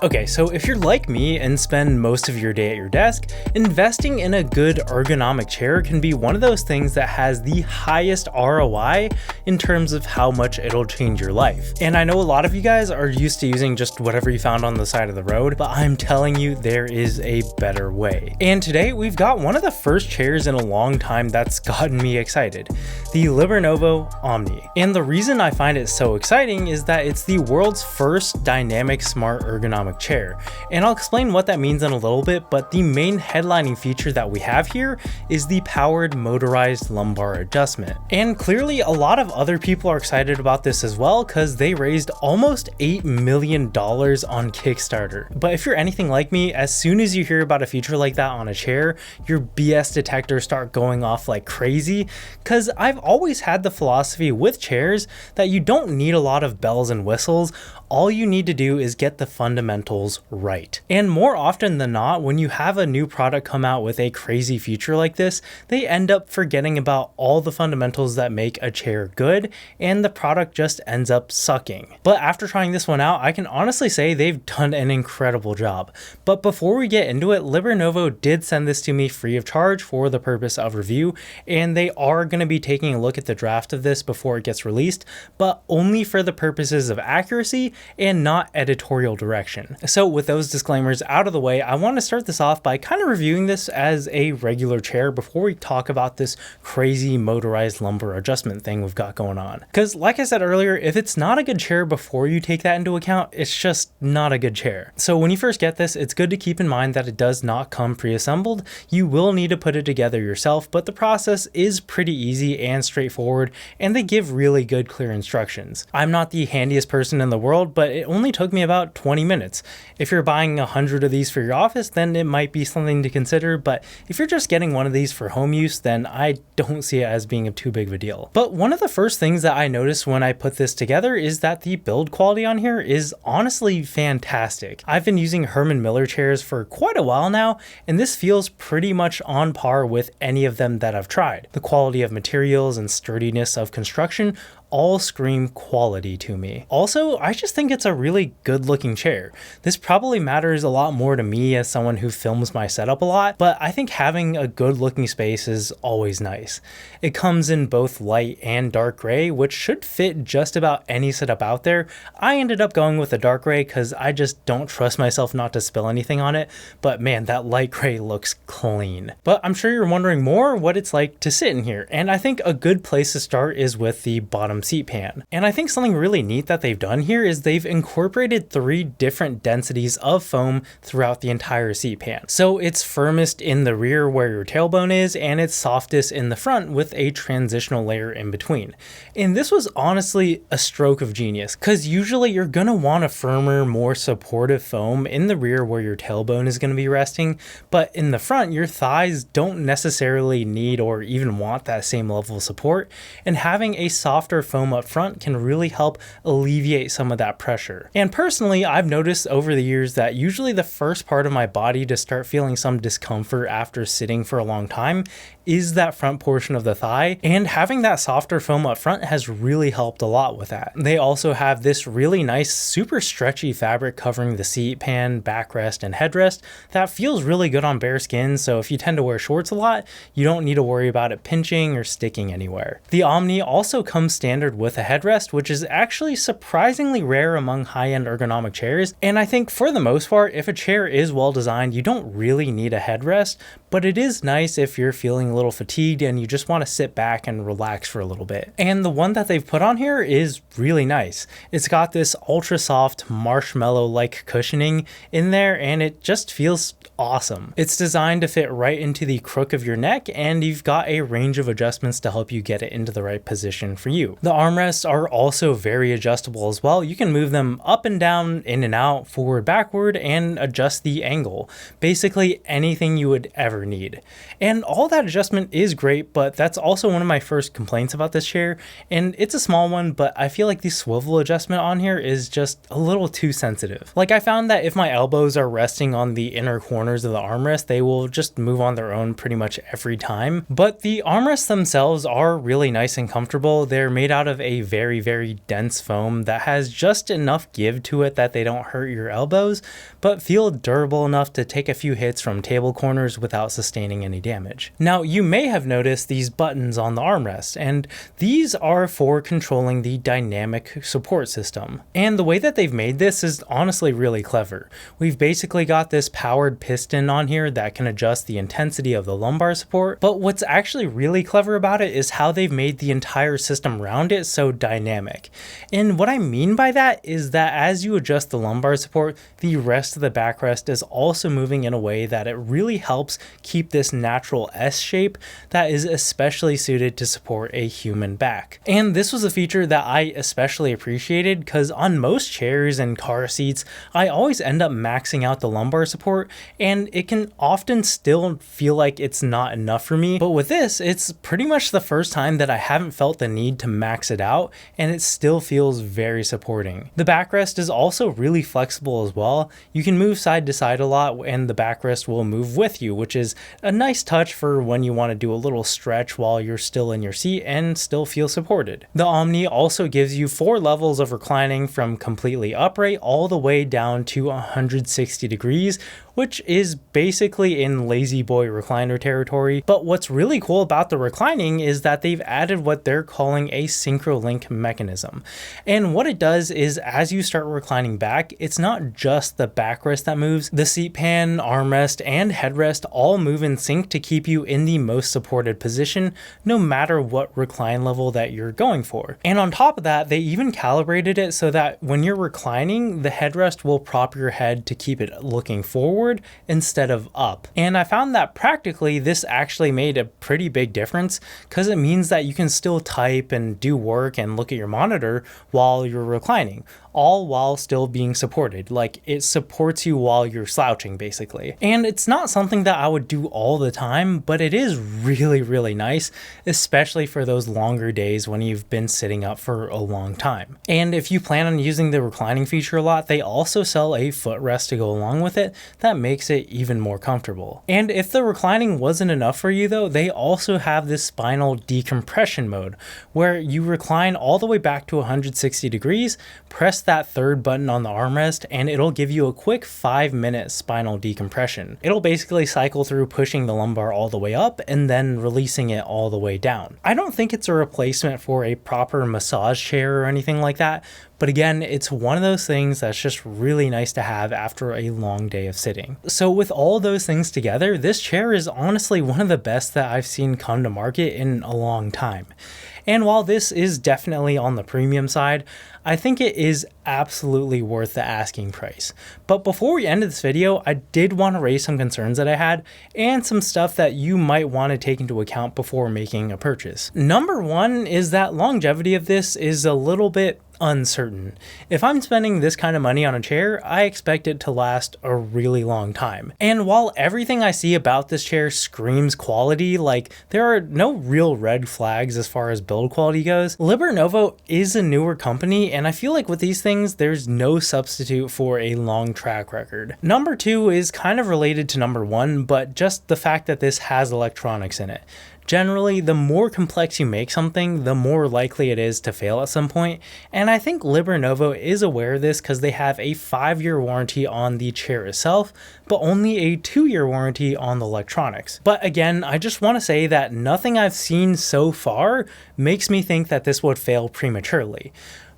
Okay, so if you're like me and spend most of your day at your desk, investing in a good ergonomic chair can be one of those things that has the highest ROI in terms of how much it'll change your life. And I know a lot of you guys are used to using just whatever you found on the side of the road, but I'm telling you there is a better way. And today we've got one of the first chairs in a long time that's gotten me excited, the Libernovo Omni. And the reason I find it so exciting is that it's the world's first dynamic smart ergonomic chair, and I'll explain what that means in a little bit, but the main headlining feature that we have here is the powered motorized lumbar adjustment. And clearly a lot of other people are excited about this as well because they raised almost $8 million on Kickstarter. But if you're anything like me, as soon as you hear about a feature like that on a chair, your BS detectors start going off like crazy, because I've always had the philosophy with chairs that you don't need a lot of bells and whistles. All you need to do is get the fundamentals right. And more often than not, when you have a new product come out with a crazy feature like this, they end up forgetting about all the fundamentals that make a chair good, and the product just ends up sucking. But after trying this one out, I can honestly say they've done an incredible job. But before we get into it, Libernovo did send this to me free of charge for the purpose of review, and they are going to be taking a look at the draft of this before it gets released, but only for the purposes of accuracy and not editorial direction. So with those disclaimers out of the way, I want to start this off by kind of reviewing this as a regular chair before we talk about this crazy motorized lumbar adjustment thing we've got going on. Because like I said earlier, if it's not a good chair before you take that into account, it's just not a good chair. So when you first get this, it's good to keep in mind that it does not come pre-assembled. You will need to put it together yourself, but the process is pretty easy and straightforward, and they give really good clear instructions. I'm not the handiest person in the world, but it only took me about 20 minutes. If you're buying 100 of these for your office, then it might be something to consider, but if you're just getting one of these for home use, then I don't see it as being too big of a deal. But one of the first things that I noticed when I put this together is that the build quality on here is honestly fantastic. I've been using Herman Miller chairs for quite a while now, and this feels pretty much on par with any of them that I've tried. The quality of materials and sturdiness of construction all scream quality to me. Also, I just think it's a really good looking chair. This probably matters a lot more to me as someone who films my setup a lot, but I think having a good looking space is always nice. It comes in both light and dark gray, which should fit just about any setup out there. I ended up going with the dark gray because I just don't trust myself not to spill anything on it, but man, that light gray looks clean. But I'm sure you're wondering more what it's like to sit in here, and I think a good place to start is with the bottom seat pan. And I think something really neat that they've done here is they've incorporated 3 different densities of foam throughout the entire seat pan. So it's firmest in the rear where your tailbone is, and it's softest in the front with a transitional layer in between. And this was honestly a stroke of genius, because usually you're gonna want a firmer, more supportive foam in the rear where your tailbone is gonna be resting, but in the front, your thighs don't necessarily need or even want that same level of support, and having a softer foam up front can really help alleviate some of that pressure. And personally, I've noticed over the years that usually the first part of my body to start feeling some discomfort after sitting for a long time is that front portion of the thigh, and having that softer foam up front has really helped a lot with that. They also have this really nice, super stretchy fabric covering the seat pan, backrest, and headrest that feels really good on bare skin, so if you tend to wear shorts a lot, you don't need to worry about it pinching or sticking anywhere. The Omni also comes standard with a headrest, which is actually surprisingly rare among high-end ergonomic chairs, and I think for the most part, if a chair is well designed, you don't really need a headrest, but it is nice if you're feeling a little fatigued and you just want to sit back and relax for a little bit. And the one that they've put on here is really nice. It's got this ultra soft marshmallow-like cushioning in there, and it just feels awesome. It's designed to fit right into the crook of your neck, and you've got a range of adjustments to help you get it into the right position for you. The armrests are also very adjustable as well. You can move them up and down, in and out, forward, backward, and adjust the angle. Basically anything you would ever ever need. And all that adjustment is great, but that's also one of my first complaints about this chair, and it's a small one, but I feel like the swivel adjustment on here is just a little too sensitive. Like, I found that if my elbows are resting on the inner corners of the armrest, they will just move on their own pretty much every time. But the armrests themselves are really nice and comfortable. They're made out of a very, very dense foam that has just enough give to it that they don't hurt your elbows, but feel durable enough to take a few hits from table corners without sustaining any damage. Now, you may have noticed these buttons on the armrest, and these are for controlling the dynamic support system. And the way that they've made this is honestly really clever. We've basically got this powered piston on here that can adjust the intensity of the lumbar support, but what's actually really clever about it is how they've made the entire system around it so dynamic. And what I mean by that is that as you adjust the lumbar support, the rest of the backrest is also moving in a way that it really helps keep this natural S shape that is especially suited to support a human back. And this was a feature that I especially appreciated because on most chairs and car seats, I always end up maxing out the lumbar support, and it can often still feel like it's not enough for me. But with this, it's pretty much the first time that I haven't felt the need to max it out, and it still feels very supporting. The backrest is also really flexible as well. You can move side to side a lot, and the backrest will move with you, which is a nice touch for when you want to do a little stretch while you're still in your seat and still feel supported. The Omni also gives you 4 levels of reclining, from completely upright all the way down to 160 degrees, which is basically in lazy boy recliner territory. But what's really cool about the reclining is that they've added what they're calling a SynchroLink mechanism. And what it does is, as you start reclining back, it's not just the backrest that moves. The seat pan, armrest, and headrest all move in sync to keep you in the most supported position, no matter what recline level that you're going for. And on top of that, they even calibrated it so that when you're reclining, the headrest will prop your head to keep it looking forward instead of up. And I found that practically this actually made a pretty big difference, because it means that you can still type and do work and look at your monitor while you're reclining, all while still being supported. Like, it supports you while you're slouching, basically. And it's not something that I would do all the time, but it is really, really nice, especially for those longer days when you've been sitting up for a long time. And if you plan on using the reclining feature a lot, they also sell a footrest to go along with it that makes it even more comfortable. And if the reclining wasn't enough for you though, they also have this spinal decompression mode where you recline all the way back to 160 degrees, press that third button on the armrest, and it'll give you a quick 5-minute spinal decompression. It'll basically cycle through pushing the lumbar all the way up and then releasing it all the way down. I don't think it's a replacement for a proper massage chair or anything like that, but again, it's one of those things that's just really nice to have after a long day of sitting. So with all those things together, this chair is honestly one of the best that I've seen come to market in a long time. And while this is definitely on the premium side, I think it is absolutely worth the asking price. But before we end this video, I did want to raise some concerns that I had and some stuff that you might want to take into account before making a purchase. Number one is that longevity of this is a little bit uncertain. If I'm spending this kind of money on a chair, I expect it to last a really long time. And while everything I see about this chair screams quality, like there are no real red flags as far as build quality goes, Libernovo is a newer company, and I feel like with these things, there's no substitute for a long track record. Number two is kind of related to number one, but just the fact that this has electronics in it. Generally, the more complex you make something, the more likely it is to fail at some point, and I think Libernovo is aware of this because they have a 5-year warranty on the chair itself, but only a 2-year warranty on the electronics. But again, I just want to say that nothing I've seen so far makes me think that this would fail prematurely.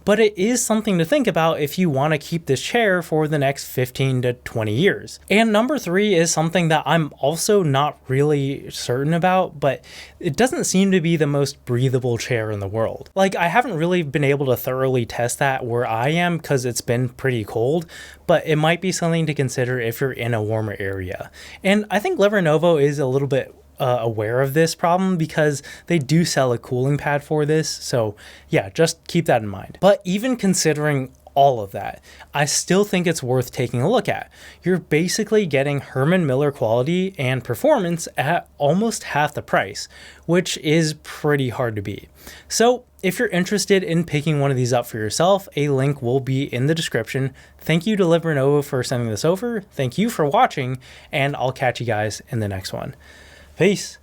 But it is something to think about if you want to keep this chair for the next 15 to 20 years. And number three is something that I'm also not really certain about, but it doesn't seem to be the most breathable chair in the world. Like, I haven't really been able to thoroughly test that where I am because it's been pretty cold, but it might be something to consider if you're in a warmer area. And I think Libernovo is a little bit aware of this problem because they do sell a cooling pad for this, so yeah, just keep that in mind. But even considering all of that, I still think it's worth taking a look at. You're basically getting Herman Miller quality and performance at almost half the price, which is pretty hard to beat. So if you're interested in picking one of these up for yourself, a link will be in the description. Thank you to Libernovo for sending this over. Thank you for watching, and I'll catch you guys in the next one. Peace.